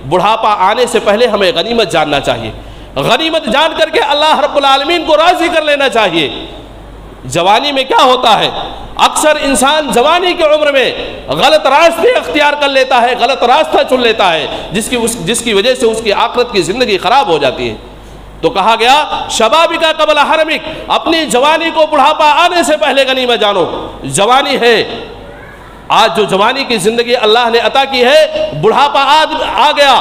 بڑھاپا آنے سے پہلے ہمیں غنیمت جاننا چاہیے۔ غنیمت جان کر کے اللہ رب العالمین کو راضی کر لینا چاہیے۔ جوانی میں کیا ہوتا ہے، اکثر انسان جوانی کی عمر میں غلط راستے اختیار کر لیتا ہے، غلط راستہ چن لیتا ہے، جس کی وجہ سے اس کی آخرت کی زندگی خراب ہو جاتی ہے۔ تو کہا گیا شبابک قبل حرمک، اپنی جوانی کو بڑھاپا آنے سے پہلے غنیمت جانو۔ جوانی ہے، آج جو جوانی کی زندگی اللہ نے عطا کی ہے، بڑھاپا آ گیا،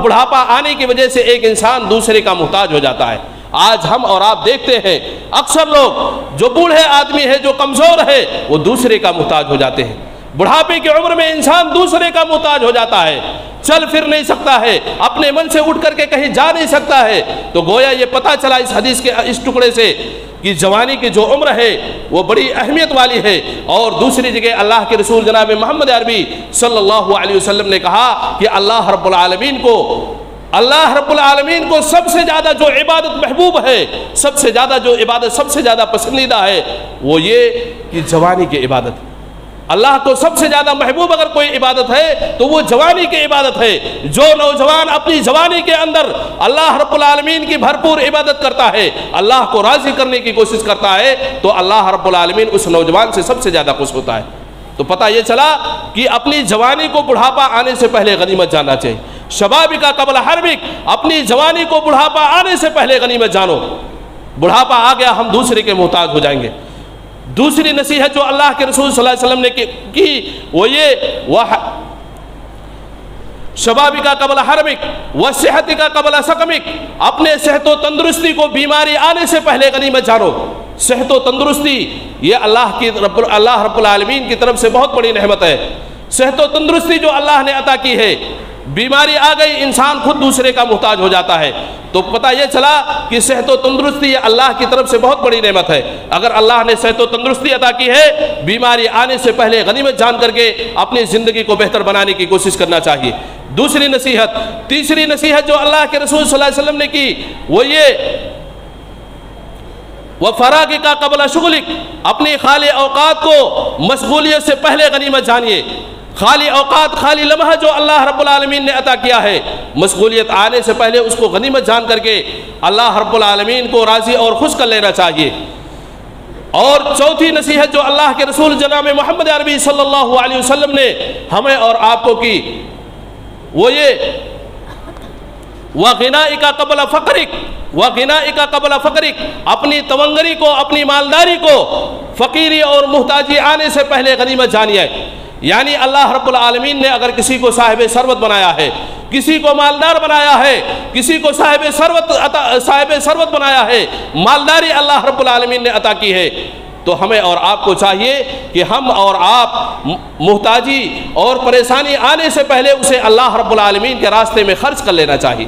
بڑھاپا آنے کی وجہ سے ایک انسان دوسرے کا محتاج ہو جاتا ہے۔ آج ہم اور آپ دیکھتے ہیں اکثر لوگ جو بوڑھے آدمی ہے، جو کمزور ہے، وہ دوسرے کا محتاج ہو جاتے ہیں۔ بڑھاپے کی عمر میں انسان دوسرے کا محتاج ہو جاتا ہے، چل پھر نہیں سکتا ہے، اپنے من سے اٹھ کر کے کہیں جا نہیں سکتا ہے۔ تو گویا یہ پتہ چلا اس حدیث کے اس ٹکڑے سے کہ جوانی کی جو عمر ہے وہ بڑی اہمیت والی ہے۔ اور دوسری جگہ اللہ کے رسول جناب محمد عربی صلی اللہ علیہ وسلم نے کہا کہ اللہ رب العالمین کو سب سے زیادہ جو عبادت محبوب ہے، سب سے زیادہ جو عبادت سب سے زیادہ پسندیدہ ہے، وہ یہ کہ جوانی کی عبادت۔ اللہ کو سب سے زیادہ محبوب اگر کوئی عبادت ہے تو وہ جوانی کی عبادت ہے۔ جو نوجوان اپنی جوانی کے اندر اللہ رب العالمین کی بھرپور عبادت کرتا ہے، اللہ کو راضی کرنے کی کوشش کرتا ہے، تو اللہ رب العالمین اس نوجوان سے سب سے زیادہ خوش ہوتا ہے۔ تو پتہ یہ چلا کہ اپنی جوانی کو بڑھاپا آنے سے پہلے غنیمت جاننا چاہیے۔ شبابی کا قبل حرمک، اپنی جوانی کو بڑھاپا آنے سے پہلے غنیمت جانو۔ بڑھاپا آ گیا ہم دوسرے کے محتاج ہو جائیں گے۔ دوسری نصیحت جو اللہ کے رسول صلی اللہ علیہ وسلم نے کی وہ یہ شبابی کا قبل حرمک وصحتی کا قبل سقمک، اپنے صحت و تندرستی کو بیماری آنے سے پہلے غنیمت جانو۔ صحت و تندرستی یہ اللہ رب العالمین کی طرف سے بہت بڑی نعمت ہے۔ صحت و تندرستی جو اللہ نے عطا کی ہے، بیماری آ گئی انسان خود دوسرے کا محتاج ہو جاتا ہے۔ تو پتہ یہ چلا کہ صحت و تندرستی یہ اللہ کی طرف سے بہت بڑی نعمت ہے۔ اگر اللہ نے صحت و تندرستی عطا کی ہے، بیماری آنے سے پہلے غنیمت جان کر کے اپنی زندگی کو بہتر بنانے کی کوشش کرنا چاہیے۔ دوسری نصیحت، تیسری نصیحت جو اللہ کے رسول صلی اللہ علیہ وسلم نے کی وہ یہ وَفَرَاغِ کا قبل شغلک، اپنی خالی اوقات کو مشغولیت سے پہلے غنیمت جانیے۔ خالی اوقات، خالی لمحہ جو اللہ رب العالمین نے عطا کیا ہے، مشغولیت آنے سے پہلے اس کو غنیمت جان کر کے اللہ رب العالمین کو راضی اور خوش کر لینا چاہیے۔ اور چوتھی نصیحت جو اللہ کے رسول جناب محمد عربی صلی اللہ علیہ وسلم نے ہمیں اور آپ کو کی وہ یہ وَغِنَائِكَ قَبْلَ فَقْرِكَ وَغِنَائِكَ قَبْلَ فَقْرِكَ، اپنی تونگری کو، اپنی مالداری کو فقیری اور محتاجی آنے سے پہلے غنیمت جانیے۔ یعنی اللہ رب العالمین نے اگر کسی کو صاحب ثروت بنایا ہے، کسی کو مالدار بنایا ہے، کسی کو صاحب ثروت بنایا ہے، مالداری اللہ رب العالمین نے عطا کی ہے، تو ہمیں اور آپ کو چاہیے کہ ہم اور آپ محتاجی اور پریشانی آنے سے پہلے اسے اللہ رب العالمین کے راستے میں خرچ کر لینا چاہیے۔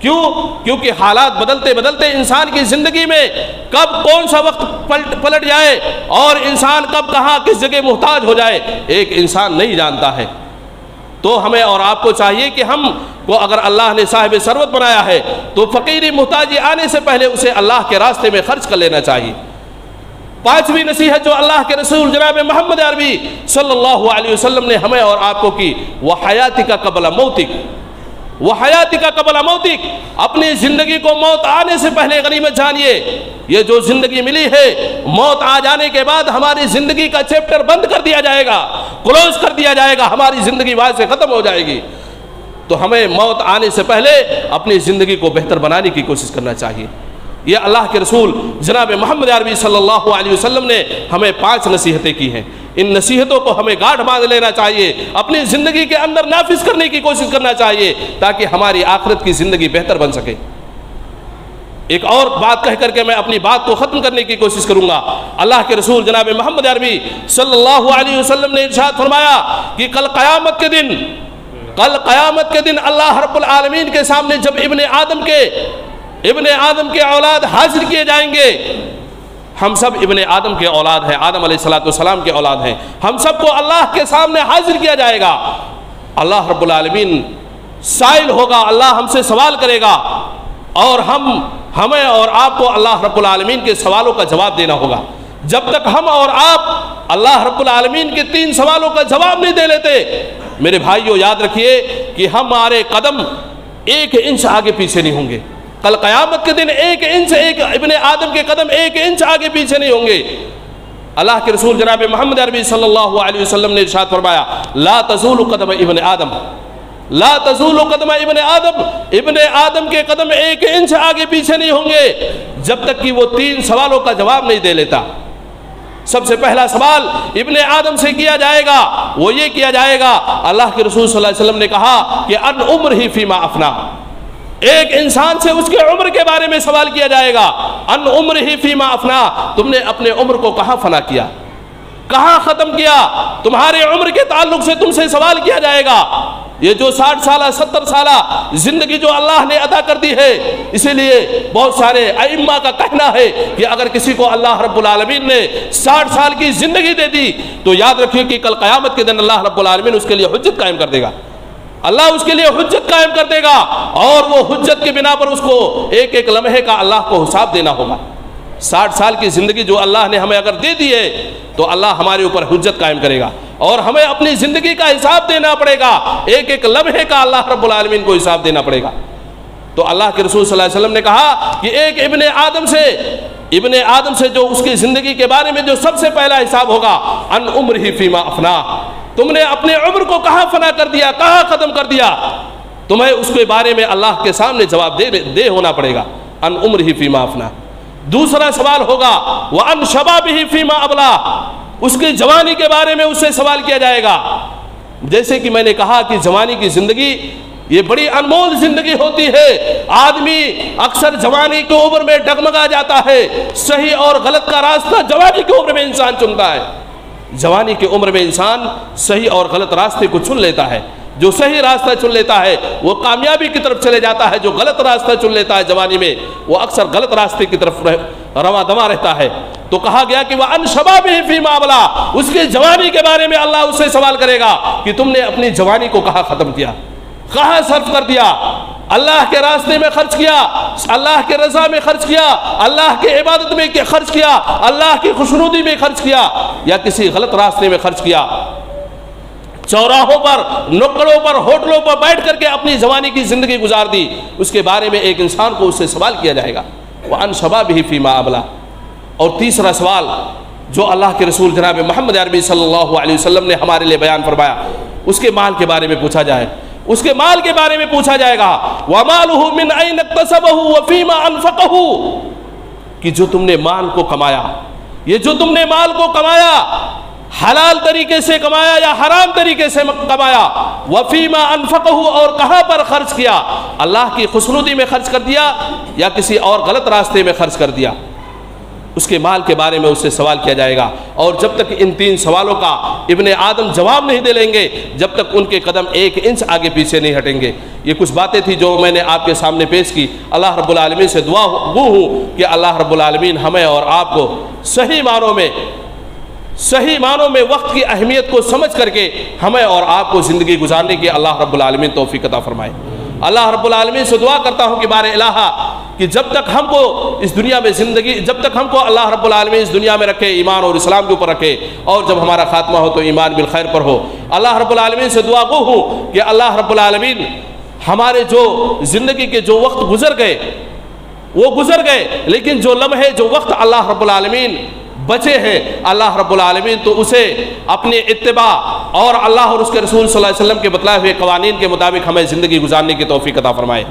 کیوں؟ کیونکہ حالات بدلتے بدلتے انسان کی زندگی میں کب کون سا وقت پلٹ جائے اور انسان کب کہاں کس جگہ محتاج ہو جائے ایک انسان نہیں جانتا ہے۔ تو ہمیں اور آپ کو چاہیے کہ ہم کو اگر اللہ نے صاحب ثروت بنایا ہے تو فقیری محتاجی آنے سے پہلے اسے اللہ کے راستے میں خرچ کر لینا چاہیے۔ پانچویں نصیحت جو اللہ کے رسول جناب محمد عربی صلی اللہ علیہ وسلم نے ہمیں اور آپ کو کی وَحَيَاتِكَ قَبْلَ مَوْتِكَ وَحَيَاتِكَ قَبْلَ مَوْتِكَ، اپنی زندگی کو موت آنے سے پہلے غنیمت جانیے۔ یہ جو زندگی ملی ہے، موت آ جانے کے بعد ہماری زندگی کا چیپٹر بند کر دیا جائے گا، کلوز کر دیا جائے گا، ہماری زندگی وہاں سے ختم ہو جائے گی۔ تو ہمیں موت آنے سے پہلے اپنی زندگی کو بہتر بنانے کی کوشش کرنا چاہیے۔ یہ اللہ کے رسول جناب محمد عربی صلی اللہ علیہ وسلم نے ہمیں 5 نصیحتیں کی ہیں۔ ان نصیحتوں کو ہمیں گاٹھ باندھ لینا چاہیے، اپنی زندگی کے اندر نافذ کرنے کی کوشش کرنا چاہیے تاکہ ہماری آخرت کی زندگی بہتر بن سکے۔ ایک اور بات کہہ کر کے میں اپنی بات کو ختم کرنے کی کوشش کروں گا۔ اللہ کے رسول جناب محمد عربی صلی اللہ علیہ وسلم نے ارشاد فرمایا کہ کل قیامت کے دن اللہ رب العالمین کے سامنے جب ابن آدم کے اولاد حاضر کیے جائیں گے، ہم سب ابن آدم کے اولاد ہیں، آدم علیہ السلام کے اولاد ہیں، ہم سب کو اللہ کے سامنے حاضر کیا جائے گا۔ اللہ رب العالمین سائل ہوگا، اللہ ہم سے سوال کرے گا اور ہمیں اور آپ کو اللہ رب العالمین کے سوالوں کا جواب دینا ہوگا۔ جب تک ہم اور آپ اللہ رب العالمین کے 3 سوالوں کا جواب نہیں دے لیتے، میرے بھائیو یاد رکھیے کہ ہمارے قدم 1 انچ آگے پیچھے نہیں ہوں گے۔ کل قیامت کے دن 1 انچ ابن آدم کے قدم 1 انچ آگے پیچھے نہیں ہوں گے۔ اللہ کے رسول جناب محمد عربی صلی اللہ علیہ وسلم نے ارشاد فرمایا لا تزول قدم ابن آدم، لا تزول قدم ابن آدم، ابن آدم کے قدم 1 انچ آگے پیچھے نہیں ہوں گے جب تک کہ وہ 3 سوالوں کا جواب نہیں دے لیتا۔ سب سے پہلا سوال ابن آدم سے کیا جائے گا، وہ یہ کیا جائے گا، اللہ کے رسول صلی اللہ علیہ وسلم نے کہا کہ ان عمرہ فیما افنا، ایک انسان سے اس کے عمر کے بارے میں سوال کیا جائے گا، ان عمرہ فیما افنا، تم نے اپنے عمر کو کہاں فنا کیا، کہاں ختم کیا، تمہارے عمر کے تعلق سے تم سے سوال کیا جائے گا۔ یہ جو 60 سالہ 70 سالہ زندگی جو اللہ نے عطا کر دی ہے، اسی لیے بہت سارے ائمہ کا کہنا ہے کہ اگر کسی کو اللہ رب العالمین نے 60 سال کی زندگی دے دی تو یاد رکھیے کہ کل قیامت کے دن اللہ رب العالمین اس کے لیے حجت قائم کر دے گا، اللہ اس کے لیے حجت قائم کر دے گا، اور وہ حجت کے بنا پر اس کو ایک ایک لمحے کا اللہ کو حساب دینا ہوگا۔ 60 سال کی زندگی جو اللہ نے ہمیں اگر دے دی ہے تو اللہ ہمارے اوپر حجت قائم کرے گا، اور ہمیں اپنی زندگی کا حساب دینا پڑے گا، ایک ایک لمحے کا اللہ رب العالمین کو حساب دینا پڑے گا۔ تو اللہ کے رسول صلی اللہ علیہ وسلم نے کہا کہ ایک ابن آدم سے جو اس کی زندگی کے بارے میں جو سب سے پہلا حساب ہوگا، ان عمرہ فیما افنا، تم نے اپنے عمر کو کہاں فنا کر دیا، کہاں ختم کر دیا، تمہیں اس کے بارے میں اللہ کے سامنے جواب دے ہونا پڑے گا، ان عمرہ فیما افنا۔ دوسرا سوال ہوگا وَأَنْ شَبَابِهِ فِيمَا أَبْلَىٰ، اس کی جوانی کے بارے میں اس سے سوال کیا جائے گا۔ جیسے کہ میں نے کہا کہ جوانی کی زندگی یہ بڑی انمول زندگی ہوتی ہے، آدمی اکثر جوانی کی عمر میں ڈگمگا جاتا ہے، صحیح اور غلط کا راستہ جوانی کی عمر میں انسان چنتا ہے، جوانی کی عمر میں انسان صحیح اور غلط راستے کو چن لیتا ہے، جو صحیح راستہ چن لیتا ہے وہ کامیابی کی طرف چلے جاتا ہے، جو غلط راستہ چن لیتا ہے جوانی میں وہ اکثر غلط راستے کی طرف رواں دواں رہتا ہے۔ تو کہا گیا کہ وَأَنْ شَبَابِهِ فِيمَا أَبْلَىٰ، اس کی جوانی کے بارے میں اللہ اس سے سوال کرے گا کہ تم نے اپنی جوانی کو کہاں ختم کیا، کہاں صرف کر دیا، اللہ کے راستے میں خرچ کیا، اللہ کے رضا میں خرچ کیا، اللہ کے عبادت میں خرچ کیا، اللہ کی خوشنودی میں خرچ کیا، یا کسی غلط راستے میں خرچ کیا، چوراہوں پر، نکڑوں پر، ہوٹلوں پر بیٹھ کر کے اپنی جوانی کی زندگی گزار دی۔ اس کے بارے میں ایک انسان کو اس سے سوال کیا جائے گا، وَأَنْ شَبَابِهِ فِيمَا أَبْلَىٰ۔ اور تیسرا سوال جو اللہ کے رسول جناب محمد عربی صلی اللہ علیہ وسلم نے ہمارے لیے بیان فرمایا، اس کے مال کے بارے میں پوچھا جائے، اس کے مال کے بارے میں پوچھا جائے گا، وَمَالُهُ مِنْ أَيْنَ اكْتَسَبَهُ وَفِيمَا أَنْفَقَهُ، کہ جو تم نے مال کو کمایا، یہ جو تم نے مال کو کمایا حلال طریقے سے کمایا یا حرام طریقے سے کمایا، وفیما انفقہ، اور کہاں پر خرچ کیا، اللہ کی خوشنودی میں خرچ کر دیا یا کسی اور غلط راستے میں خرچ کر دیا، اس کے مال کے بارے میں اس سے سوال کیا جائے گا۔ اور جب تک ان تین سوالوں کا ابن آدم جواب نہیں دے لیں گے، جب تک ان کے قدم 1 انچ آگے پیچھے نہیں ہٹیں گے۔ یہ کچھ باتیں تھی جو میں نے آپ کے سامنے پیش کی۔ اللہ رب العالمین سے دعا گو ہوں کہ اللہ رب العالمین ہمیں اور آپ کو صحیح معنوں میں وقت کی اہمیت کو سمجھ کر کے ہمیں اور آپ کو زندگی گزارنے کی اللہ رب العالمین توفیق عطا فرمائے۔ اللہ رب العالمین سے دعا کرتا ہوں کہ بار الہ کہ جب تک ہم کو اس دنیا میں جب تک ہم کو اللہ رب العالمین اس دنیا میں رکھے، ایمان اور اسلام کے اوپر رکھے، اور جب ہمارا خاتمہ ہو تو ایمان بالخیر پر ہو۔ اللہ رب العالمین سے دعا گو ہوں کہ اللہ رب العالمین ہمارے جو زندگی کے جو وقت گزر گئے وہ گزر گئے، لیکن جو لمحے جو وقت اللہ رب العالمین بچے ہیں، اللہ رب العالمین تو اسے اپنی اتباع اور اللہ اور اس کے رسول صلی اللہ علیہ وسلم کے بتلائے ہوئے قوانین کے مطابق ہمیں زندگی گزارنے کی توفیق عطا فرمائے۔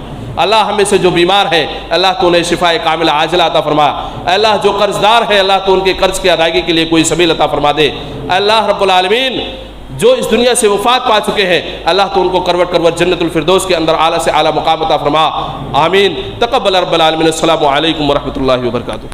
اللہ ہمیں سے جو بیمار ہے اللہ تو انہیں شفاء کاملہ عاجلہ عطا فرما۔ اللہ جو قرض دار ہے اللہ تو ان کے قرض کی ادائیگی کے لیے کوئی سبیل عطا فرما دے۔ اللہ رب العالمین جو اس دنیا سے وفات پا چکے ہیں اللہ تو ان کو کروٹ کروٹ جنت الفردوس کے اندر اعلیٰ سے اعلیٰ مقام عطا فرما۔ آمین۔ تقبل رب العالمین۔ السلام علیکم ورحمۃ اللہ وبرکاتہ۔